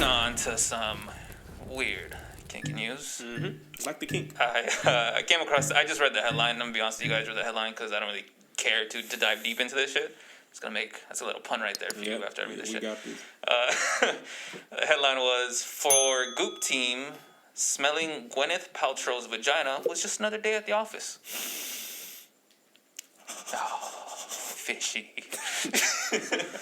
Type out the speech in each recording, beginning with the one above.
on to some weird kinky news. Like the kink. I came across. I just read the headline. I'm gonna be honest with you guys. Read the headline because I don't really care to dive deep into this shit. That's a little pun right there for you after I read this shit. We got this. The headline was, for Goop team, smelling Gwyneth Paltrow's vagina was just another day at the office. Oh, fishy.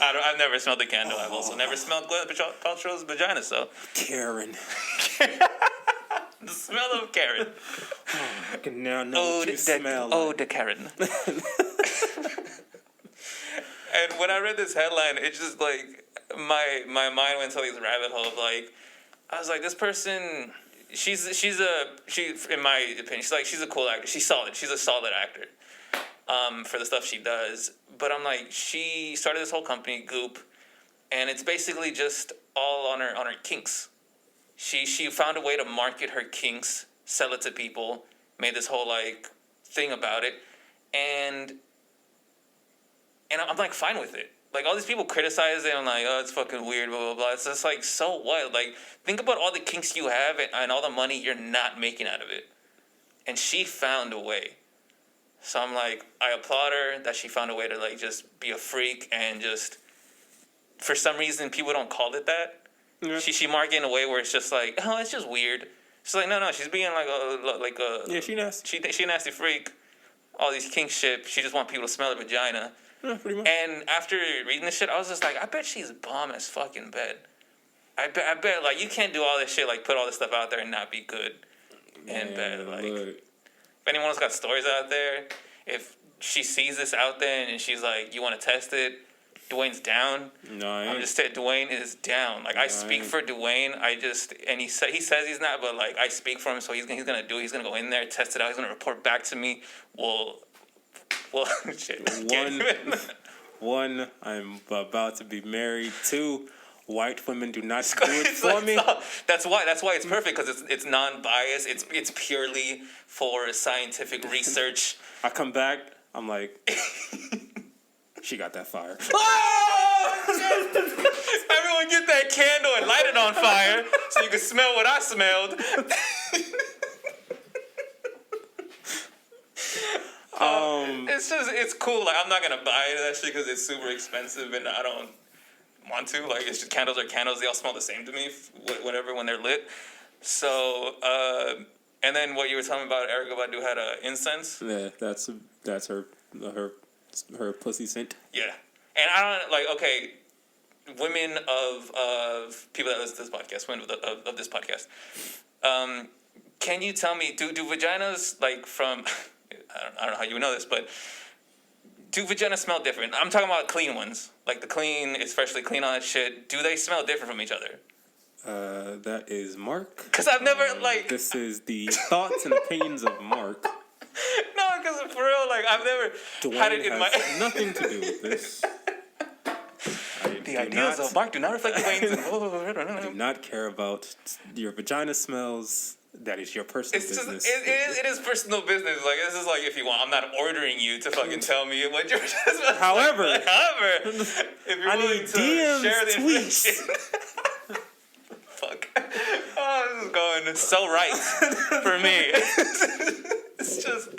I've never smelled the candle. I've also never smelled Gwyneth Paltrow's vagina, so. Karen. The smell of Karen. I can now know what you smell like. Oh, the Karen. And when I read this headline, it just, like, my mind went to these rabbit holes. Like, I was like, this person, she, in my opinion, she's a cool actor. She's solid. She's a solid actor for the stuff she does. But I'm like, she started this whole company, Goop, and it's basically just all on her kinks. She found a way to market her kinks, sell it to people, made this whole, like, thing about it, and I'm, like, fine with it. Like, all these people criticize it. I'm like, oh, it's fucking weird, blah, blah, blah. It's just like, so what? Like, think about all the kinks you have and all the money you're not making out of it. And she found a way. So I'm like, I applaud her that she found a way to, like, just be a freak and just, for some reason, people don't call it that. Yeah. She market in a way where it's just like, oh, it's just weird. She's like, no, she's being like a yeah, she nasty. She a nasty freak. All these kink shit. She just want people to smell her vagina. Yeah, pretty much. And after reading this shit, I was just like, I bet she's bomb as fucking bed. I bet, like, you can't do all this shit, like, put all this stuff out there and not be good in bed. Like, if anyone else got stories out there, if she sees this out there and she's like, you want to test it, Dwayne's down. No, I ain't. I'm just saying, Dwayne is down. Like, I speak for Dwayne. And he says he's not, but, like, I speak for him, so he's gonna do it. He's gonna go in there, test it out. He's gonna report back to me. Well, shit. One, I'm about to be married. 2, white women do not do it for me. That's why it's perfect, because it's non-biased. It's purely for scientific research. I come back, I'm like, she got that fire. Everyone get that candle and light it on fire so you can smell what I smelled. It's cool. Like, I'm not gonna buy into that shit because it's super expensive and I don't want to. Like, it's just candles are candles. They all smell the same to me, whatever, when they're lit. So, and then what you were telling me about Ericka Badu had incense. Yeah, that's her pussy scent. Yeah, and I don't like. Okay, women of people that listen to this podcast, women of this podcast. Can you tell me, do vaginas, like, from I don't know how you would know this, but do vaginas smell different? I'm talking about clean ones. Like, the clean, it's freshly clean, all that shit. Do they smell different from each other? That is Mark. Because I've never, like... This is the thoughts and opinions of Mark. No, because for real, like, I've never had it in my... nothing to do with this. The ideas of Mark do not reflect Dwayne's... I do not care about your vagina smells. That is your personal business. It is personal business. Like, this is like, if you want, I'm not ordering you to fucking tell me what your vagina smells However, like. If you're willing to share the information... Fuck. Oh, this is going so right for me. It's just,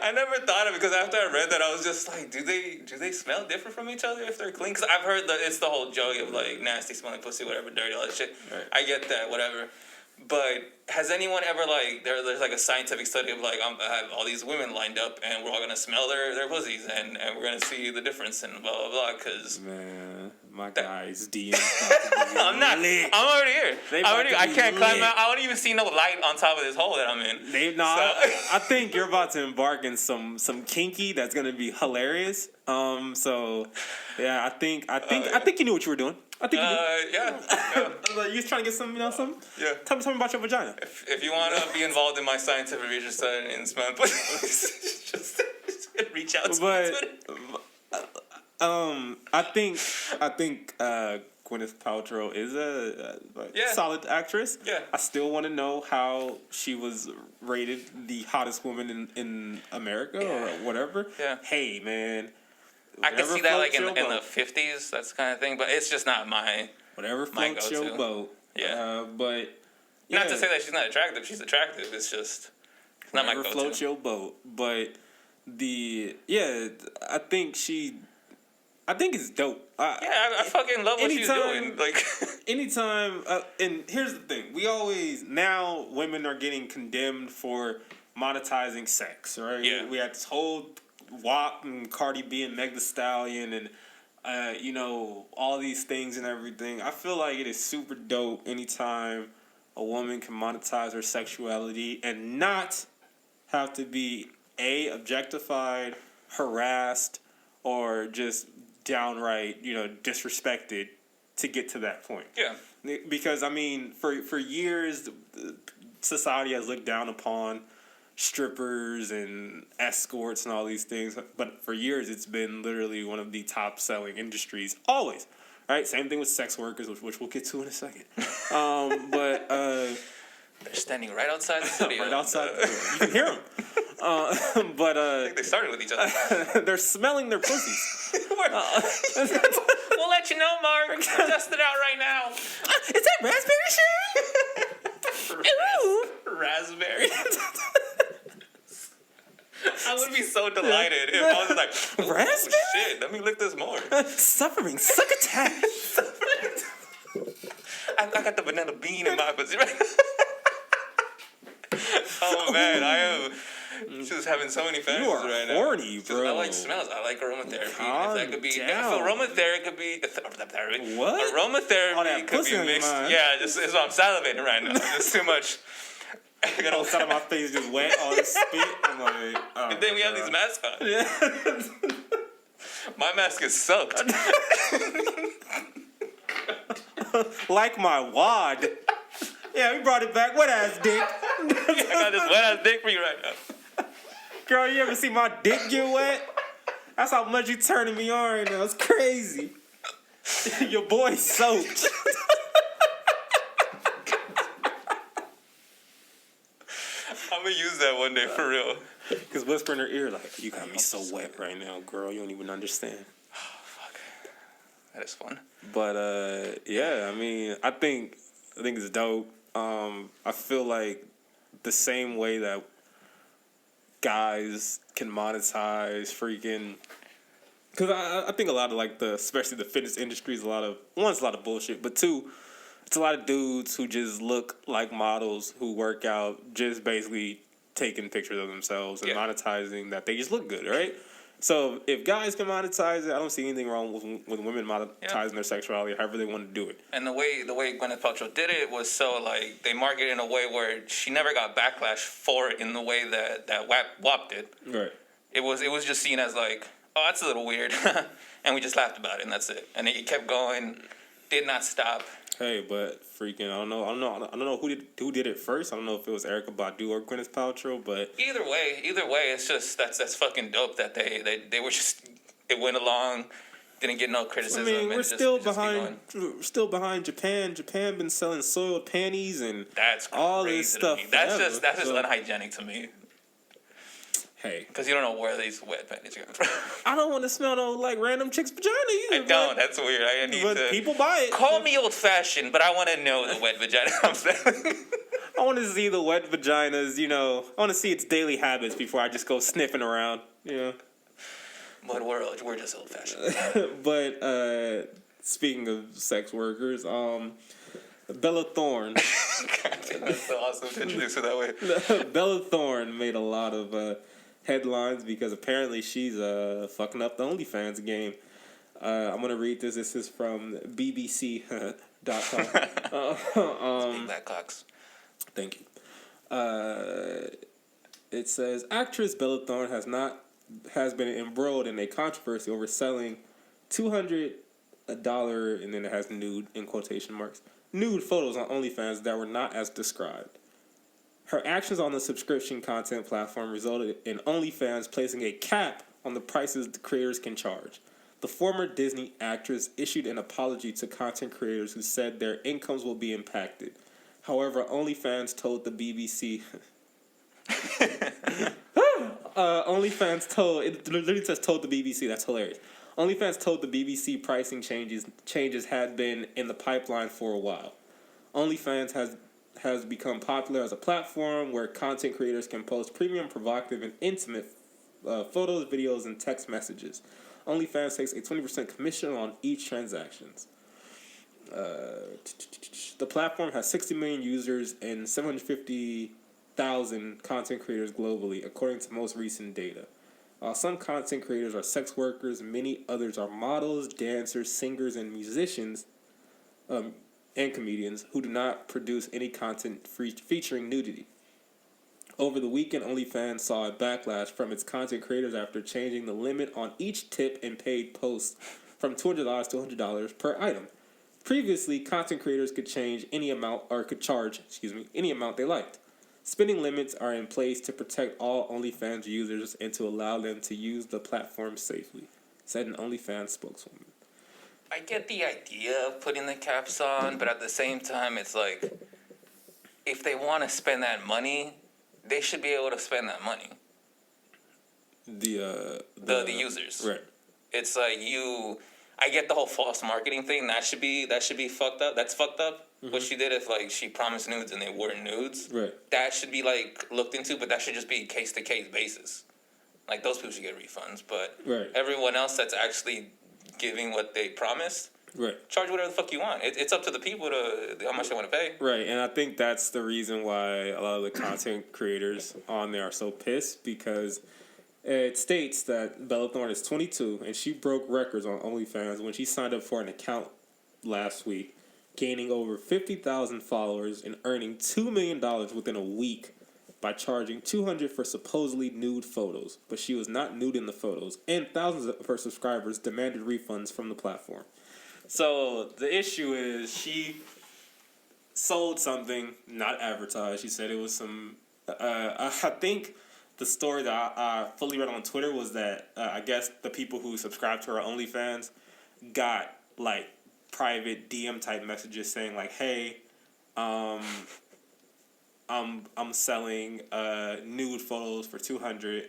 I never thought of it, because after I read that, I was just like, do they smell different from each other if they're clean? Because I've heard that it's the whole joke of, like, nasty smelling pussy, whatever, dirty, all that shit. Right. I get that, whatever. But has anyone ever, like, there's like a scientific study of, like, I have all these women lined up and we're all going to smell their pussies and we're going to see the difference and blah, blah, blah, because... Man, my guy's DM. I'm already here. I can't climb out. I don't even see no light on top of this hole that I'm in. I think you're about to embark in some kinky that's going to be hilarious. So, yeah, I think you knew what you were doing. I think you did. Yeah. Like, you was trying to get some, something? Yeah. Tell me about your vagina. If you want to be involved in my scientific research study in smelling pussies, just reach out to me. I think Gwyneth Paltrow is a solid actress. Yeah. I still want to know how she was rated the hottest woman in America or whatever. Yeah. Hey, man. I can see that, like, in the 50s, that's the kind of thing, but it's just not my whatever floats your boat. Yeah. But not to say that she's not attractive. She's attractive. It's just not my go-to. Float your boat. But I think it's dope. I fucking love what she's doing. Like, anytime, and here's the thing: now women are getting condemned for monetizing sex, right? Yeah. We had this whole WAP and Cardi-B and Meg Thee Stallion and all these things and everything. I feel like it is super dope anytime a woman can monetize her sexuality and not have to be objectified, harassed, or just downright, disrespected to get to that point. Yeah. Because, I mean, for years, society has looked down upon strippers and escorts and all these things. But for years, it's been literally one of the top-selling industries. Always. Right? Same thing with sex workers, which we'll get to in a second. But they're standing right outside the studio. Right outside the door. You can hear them. But I think they started with each other. they're smelling their pussies. We'll let you know, Mark. We'll test it out right now. Is that raspberry shit? Raspberry. I would be so delighted if I was like, raspberry? Shit, let me lick this more. Suffering, succotash. I got the vanilla bean in my pussy right now. Oh man, I am just having so many fantasies right now. You are horny, bro. I like smells. I like aromatherapy. Calm If that could be, down. if aromatherapy could be, What? Aromatherapy All that could pussy be on your mixed. mind. Yeah, it's I'm salivating right now. It's too much. I got all side of my face just wet, all this spit. I'm like, oh, and then we have these masks on. Yeah. My mask is soaked. Like my wad. Yeah, we brought it back. Wet ass dick. I got this wet ass dick for you right now. Girl, you ever see my dick get wet? That's how much you turning me on right now. It's crazy. Your boy's soaked. I'm gonna use that one day for real. Because whisper in her ear like, you got me so wet right now, girl. You don't even understand. Oh, fuck. That is fun. But I mean, I think it's dope. I feel like the same way that guys can monetize freaking, because I think a lot of especially the fitness industry is a lot of bullshit, but two, it's a lot of dudes who just look like models who work out, just basically taking pictures of themselves and monetizing that they just look good, right? So if guys can monetize it, I don't see anything wrong with women monetizing their sexuality however they want to do it. And the way Gwyneth Paltrow did it was so they marketed in a way where she never got backlash for it in the way that WAP did. Right. It was just seen as oh, that's a little weird, and we just laughed about it, and that's it. And it kept going, did not stop. Hey, but freaking, I don't know who did it first. I don't know if it was Ericka Badu or Gwyneth Paltrow, but Either way, it's just that's fucking dope that they were just, it went along, didn't get no criticism. I mean, we're still behind Japan. Japan been selling soiled panties and that's all this stuff. That's just unhygienic to me. Hey, because you don't know where these wet panties are coming from. I don't want to smell no random chick's vagina either. I don't. That's weird. I need but to. People buy it. Call me old fashioned, but I want to know the wet vagina I'm smelling. I want to see the wet vaginas. I want to see its daily habits before I just go sniffing around. But we're just old fashioned. But speaking of sex workers, Bella Thorne. That's so awesome to introduce her that way. Bella Thorne made a lot of headlines because apparently she's fucking up the OnlyFans game. I'm going to read this. This is from BBC.com. Speak that cocks. Thank you. It says, actress Bella Thorne has been embroiled in a controversy over selling $200, and then it has nude in quotation marks, nude photos on OnlyFans that were not as described. Her actions on the subscription content platform resulted in OnlyFans placing a cap on the prices the creators can charge. The former Disney actress issued an apology to content creators who said their incomes will be impacted. However, OnlyFans told the BBC... it literally says told the BBC. That's hilarious. OnlyFans told the BBC pricing changes had been in the pipeline for a while. OnlyFans has become popular as a platform where content creators can post premium, provocative, and intimate photos, videos, and text messages. OnlyFans takes a 20% commission on each transaction. The platform has 60 million users and 750,000 content creators globally, according to most recent data. While some content creators are sex workers, many others are models, dancers, singers, and musicians, and comedians who do not produce any content featuring nudity. Over the weekend, OnlyFans saw a backlash from its content creators after changing the limit on each tip and paid post from $200 to $100 per item. Previously, content creators could charge any amount they liked. Spending limits are in place to protect all OnlyFans users and to allow them to use the platform safely, said an OnlyFans spokeswoman. I get the idea of putting the caps on, but at the same time, it's like, if they want to spend that money, they should be able to spend that money. The users. Right. It's like I get the whole false marketing thing. That should be fucked up. That's fucked up. Mm-hmm. What she did, if like she promised nudes and they weren't nudes, right? That should be like looked into, but that should just be case to case basis. Like those people should get refunds, but everyone else that's actually giving what they promised, right? Charge whatever the fuck you want. It's up to the people to how much they want to pay. Right, and I think that's the reason why a lot of the content creators on there are so pissed, because it states that Bella Thorne is 22 and she broke records on OnlyFans when she signed up for an account last week, gaining over 50,000 followers and earning $2 million within a week by charging $200 for supposedly nude photos. But she was not nude in the photos, and thousands of her subscribers demanded refunds from the platform. So the issue is she sold something not advertised. She said it was some... I think the story that I fully read on Twitter was that I guess the people who subscribed to her OnlyFans got like private DM type messages saying like, "Hey, I'm selling nude photos for $200."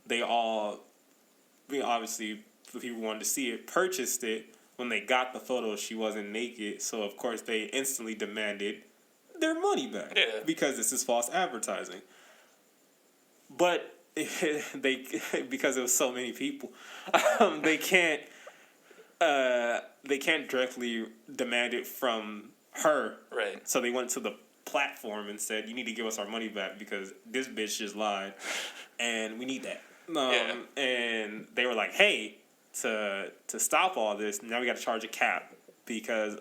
They all, obviously, the people who wanted to see it purchased it. When they got the photos, she wasn't naked, so of course they instantly demanded their money back because this is false advertising. But because it was so many people, they can't directly demand it from her. Right. So they went to the platform and said, "You need to give us our money back because this bitch just lied, and we need that." And they were like, "Hey, to stop all this, now we got to charge a cap because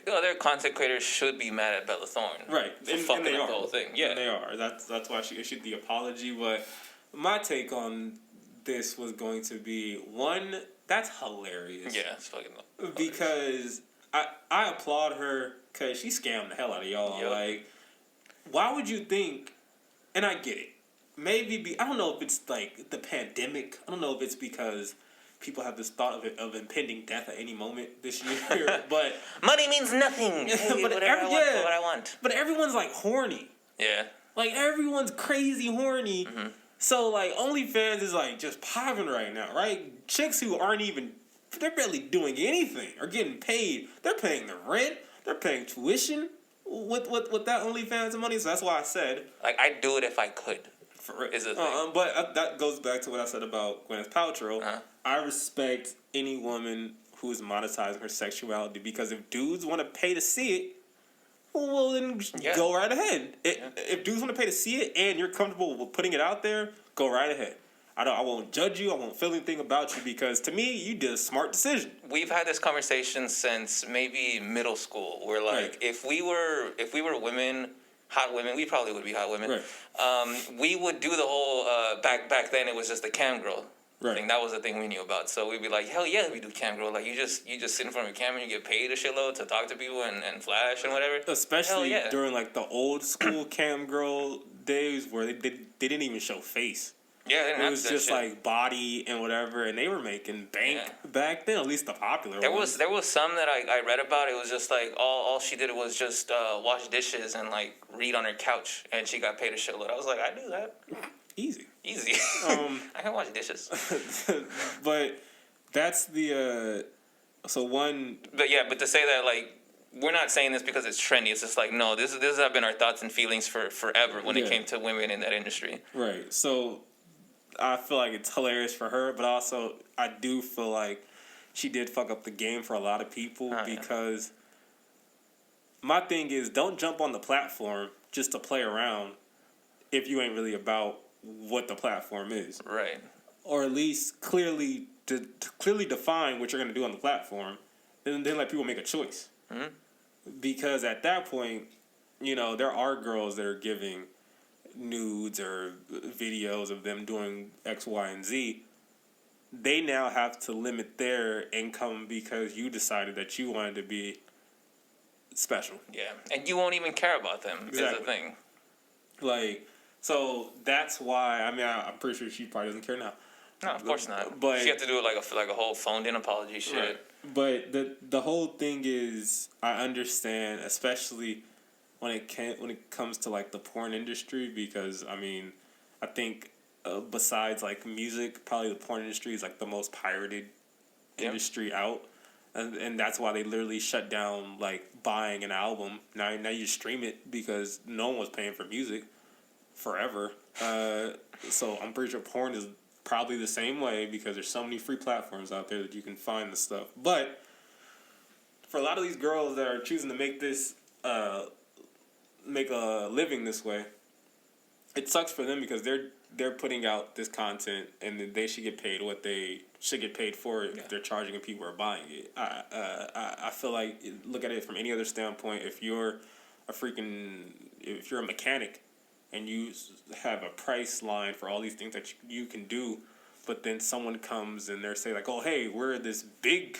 other content creators should be mad at Bella Thorne, right? For fucking up the whole thing. Yeah, and they are. That's why she issued the apology. But my take on this was going to be one. That's hilarious. Yeah, it's fucking hilarious. Because I applaud her because she scammed the hell out of y'all. Yep. Like, why would you think? And I get it. Maybe I don't know if it's like the pandemic. I don't know if it's because people have this thought of impending death at any moment this year. But money means nothing. Hey, but whatever I want, what I want. But everyone's like horny. Yeah. Like everyone's crazy horny. Mm-hmm. So like OnlyFans is like just popping right now, right? Chicks who aren't even, they're barely doing anything are getting paid. They're paying the rent. They're paying tuition with that OnlyFans money. So that's why I said, like, I'd do it if I could. Is a thing. But that goes back to what I said about Gwyneth Paltrow. Uh-huh. I respect any woman who is monetizing her sexuality, because if dudes want to pay to see it, well then go right ahead. If dudes want to pay to see it and you're comfortable with putting it out there, go right ahead. I won't judge you. I won't feel anything about you, because to me, you did a smart decision. We've had this conversation since maybe middle school, where like if we were women. Hot women, we probably would be hot women. Right. We would do the whole back then. It was just the cam girl thing. That was the thing we knew about. So we'd be like, hell yeah, we do cam girl. Like you just sit in front of your camera and you get paid a shitload to talk to people and flash and whatever. Especially during like the old school cam girl days where they didn't even show face. Yeah, it was just like body and whatever, and they were making bank back then. At least the popular ones. There was some that I read about. It was just like all she did was just wash dishes and like read on her couch, and she got paid a shitload. I was like, I do that. Easy. I can wash dishes. But that's the so one. But to say that like we're not saying this because it's trendy. It's just like, no, this have been our thoughts and feelings for forever when it came to women in that industry. Right. So I feel like it's hilarious for her, but also I do feel like she did fuck up the game for a lot of people because my thing is, don't jump on the platform just to play around if you ain't really about what the platform is. Right. Or at least clearly define what you're going to do on the platform, and then let people make a choice. Mm-hmm. Because at that point, there are girls that are giving nudes or videos of them doing X, Y, and Z. They now have to limit their income because you decided that you wanted to be special. Yeah, and you won't even care about them. Exactly. Is the thing. Like, so that's why. I mean, I'm pretty sure she probably doesn't care now. No, of course not. But she had to do it like a whole phoned-in apology shit. Right. But the whole thing is, I understand, especially when it comes to like the porn industry, because I mean, I think besides like music, probably the porn industry is like the most pirated industry out, and that's why they literally shut down like buying an album. Now you stream it because no one was paying for music forever. So I'm pretty sure porn is probably the same way because there's so many free platforms out there that you can find the stuff. But for a lot of these girls that are choosing to make this make a living this way, it sucks for them because they're putting out this content and they should get paid what they should get paid for it if they're charging and people are buying it. I feel like, look at it from any other standpoint. If you're a mechanic and you have a price line for all these things that you can do, but then someone comes and they're saying like, oh, hey, we're this big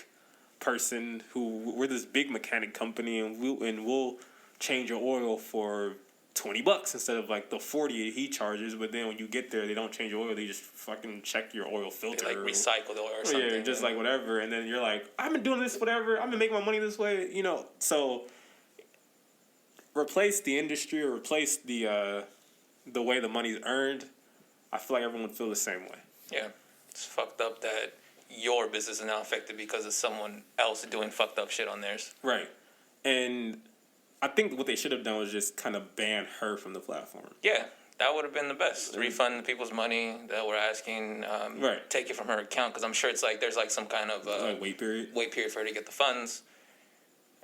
person we're this big mechanic company and we'll change your oil for $20 instead of like the $40 he charges, but then when you get there they don't change your oil, they just fucking check your oil filter. They like recycle the oil or something. Yeah, just like whatever, and then you're like, I've been doing this whatever, I've been making my money this way, so replace the industry or replace the way the money's earned. I feel like everyone would feel the same way. Yeah. It's fucked up that your business is now affected because of someone else doing fucked up shit on theirs. Right. And I think what they should have done was just kind of ban her from the platform. Yeah, that would have been the best. Mm-hmm. Refund the people's money that we're asking. Take it from her account, because I'm sure it's like there's like some kind of wait period for her to get the funds.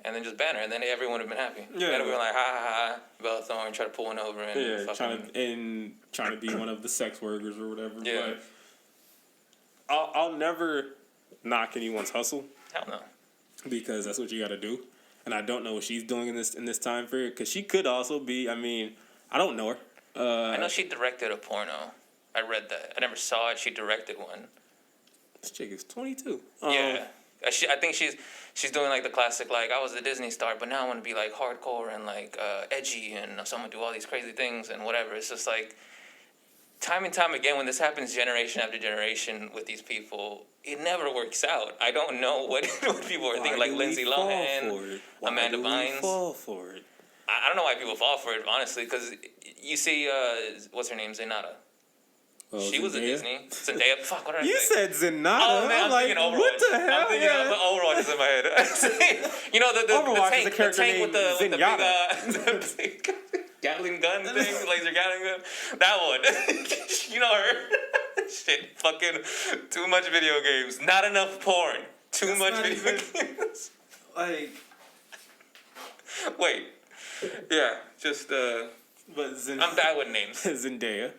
And then just ban her, and then everyone would have been happy. Yeah. Everyone like, ha ha ha, Bella Thorne, try to pull one over and trying to be one of the sex workers or whatever. Yeah. But I'll never knock anyone's hustle. Hell no. Because that's what you got to do. And I don't know what she's doing in this time period, because she could also be. I mean, I don't know her. I know she directed a porno. I read that. I never saw it. She directed one. This chick is 22. Yeah. I think she's doing like the classic, like, I was a Disney star, but now I want to be like hardcore and like edgy, and so I'm gonna do all these crazy things and whatever. It's just like time and time again when this happens generation after generation with these people, it never works out. I don't know what people are thinking, like Lindsay Lohan, Amanda Bynes. Fall for it. I don't know why people fall for it, honestly, because you see, what's her name, Zenata. She was a Disney. Zendaya. Fuck, what did I say? You said Zenata. Oh, man, I'm thinking Overwatch. What the hell? I'm thinking Overwatch is in my head. You know, the tank, the tank with the big Gatling gun thing, laser Gatling gun. That one. You know her. Shit, fucking too much video games. Not enough porn. Too much video games. Like, wait. Yeah, just, But I'm bad with names. Zendaya.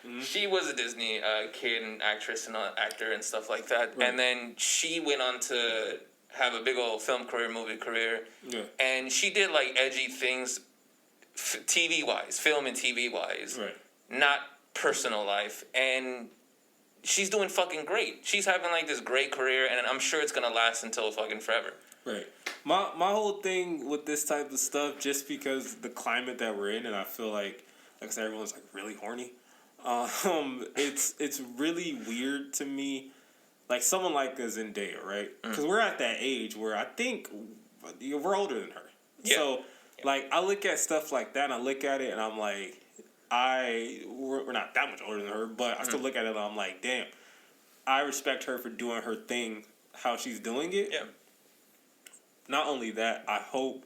Mm-hmm. She was a Disney kid and actress and actor and stuff like that. Right. And then she went on to have a big old film career, movie career. Yeah. And she did like edgy things TV-wise, film and TV-wise. Right. Not personal life. And she's doing fucking great. She's having like this great career, and I'm sure it's going to last until fucking forever. Right. My whole thing with this type of stuff, just because the climate that we're in, and I feel like I said, everyone's like really horny. It's really weird to me, like someone like a Zendaya, right? Because we're at that age where I think we're older than her. Yeah. So, like, I look at stuff like that, and I look at it, and I'm like, we're not that much older than her, but I still look at it, and I'm like, damn, I respect her for doing her thing, how she's doing it. Yeah. not only that, I hope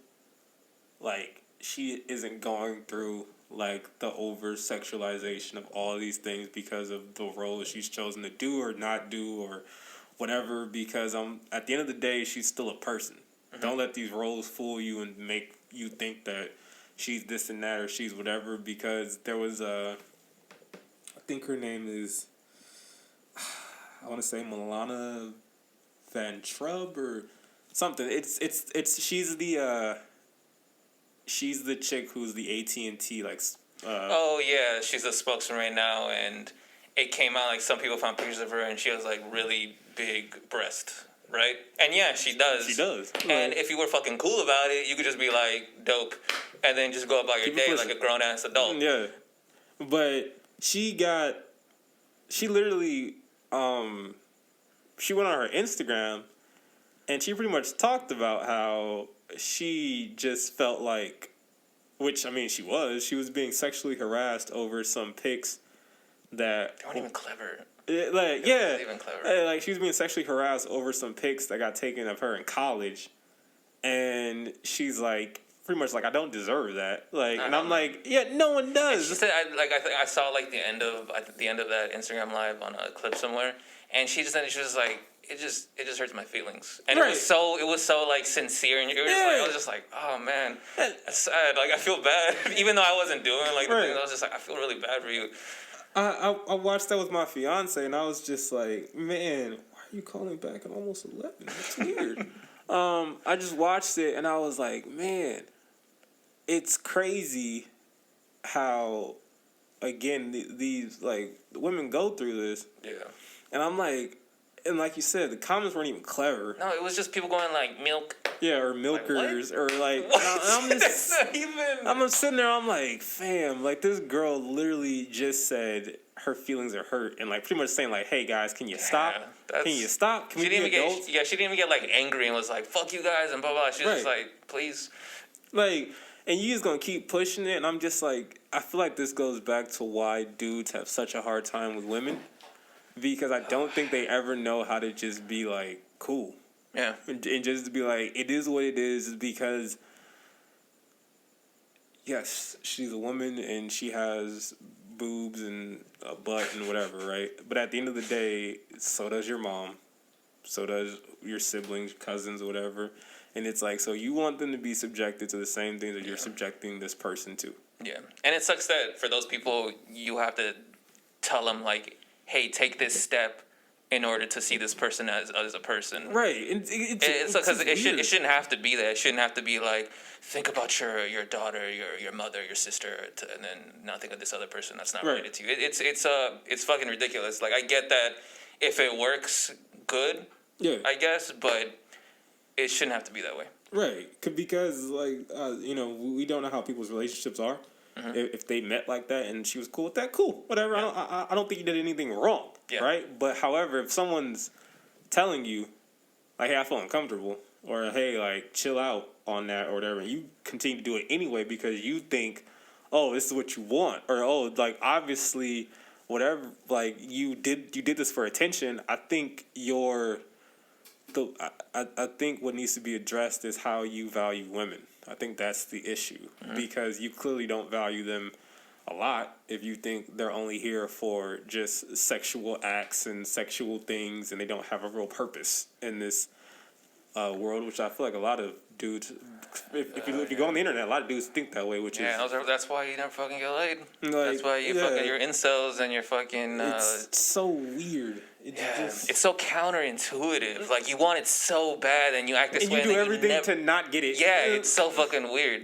like she isn't going through like the over sexualization of all these things because of the role that she's chosen to do or not do or whatever, because at the end of the day she's still a person. Don't let these roles fool you and make you think that she's this and that or she's whatever, because there was I think her name is, I want to say Milana Vayntrub or something. She's the chick who's the AT&T like. Oh yeah, she's a spokesman right now, and it came out like some people found pictures of her, and she has like really big breast, right? And yeah, she does. She does. And if you were fucking cool about it, you could just be like dope, and then just go about your day like a grown ass adult. Yeah, but she literally she went on her Instagram, and she pretty much talked about how she just felt like, which I mean she was being sexually harassed over some pics that they weren't even clever. Like yeah, even clever. Like she was being sexually harassed over some pics that got taken of her in college, and she's like pretty much like, I don't deserve that. Like, and I'm like, yeah, no one does. And she said, I saw like the end of that Instagram live on a clip somewhere, and she was like, it just hurts my feelings, and it was so like sincere, and it was like, I was just like, oh man, that's sad. Like I feel bad, even though I wasn't doing like the things. I was just like, I feel really bad for you. I watched that with my fiance, and I was just like, man, why are you calling back at almost 11? That's weird. I just watched it, and I was like, man, it's crazy how, again, these like women go through this. Yeah. And I'm like, and like you said, the comments weren't even clever. No, it was just people going like milk. Yeah, or milkers, like, or like. I'm just, that's not even. I'm sitting there. I'm like, fam, like this girl literally just said her feelings are hurt, and like pretty much saying like, hey guys, can you stop? Can you stop? Can we be adults? She didn't even get like angry and was like, fuck you guys and blah blah. She was just like, please. Like, and you just gonna keep pushing it, and I'm just like, I feel like this goes back to why dudes have such a hard time with women. Because I don't think they ever know how to just be like cool, and just to be like, it is what it is. Because yes, she's a woman and she has boobs and a butt and whatever, right? But at the end of the day, so does your mom, so does your siblings, cousins, whatever. And it's like, so you want them to be subjected to the same things that you're subjecting this person to. Yeah, and it sucks that for those people, you have to tell them like, hey, take this step in order to see this person as a person. Right. It's because it shouldn't have to be that. It shouldn't have to be like, think about your daughter, your mother, your sister, and then not think of this other person that's not related to you. It's fucking ridiculous. Like, I get that if it works, good, I guess, but it shouldn't have to be that way. Right. Because, like, we don't know how people's relationships are. Mm-hmm. If they met like that and she was cool with that, cool, whatever. Yeah. I don't think you did anything wrong, right? But however, if someone's telling you, like, hey, I feel uncomfortable, or hey, like, chill out on that, or whatever, and you continue to do it anyway because you think, oh, this is what you want, or oh, like, obviously, whatever, like, you did this for attention. I think I think what needs to be addressed is how you value women. I think that's the issue, because you clearly don't value them a lot if you think they're only here for just sexual acts and sexual things, and they don't have a real purpose in this world, which I feel like a lot of dudes, if you go on the internet, a lot of dudes think that way, which is... that's why you never fucking get laid. Like, that's why you fucking, your incels and your fucking... it's so weird. It's so counterintuitive. Like, you want it so bad, and you act this way, and you do everything to not get it. Yeah, it's so fucking weird.